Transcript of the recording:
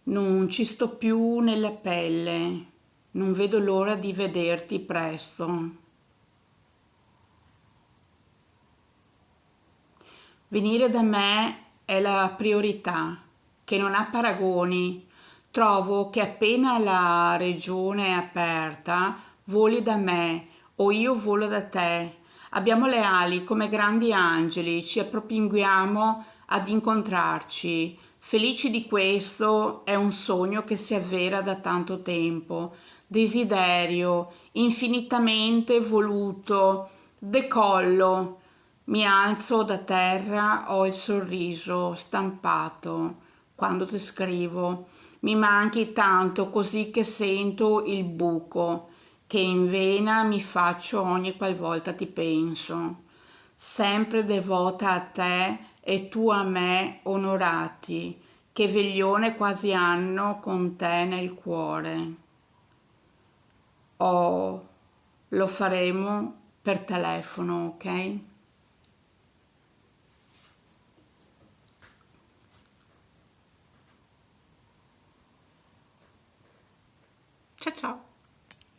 Non ci sto più nella pelle, non vedo l'ora di vederti presto. Venire da me è la priorità, che non ha paragoni. Trovo che appena la regione è aperta, voli da me o io volo da te. Abbiamo le ali come grandi angeli, ci appropinguiamo ad incontrarci. Felici di questo, è un sogno che si avvera da tanto tempo. Desiderio infinitamente voluto. Decollo. Mi alzo da terra, ho il sorriso stampato quando ti scrivo. Mi manchi tanto così che sento il buco che in vena mi faccio ogni qualvolta ti penso. Sempre devota a te e tu a me onorati, che veglione quasi hanno con te nel cuore. Oh, lo faremo per telefono, ok? Ciao ciao.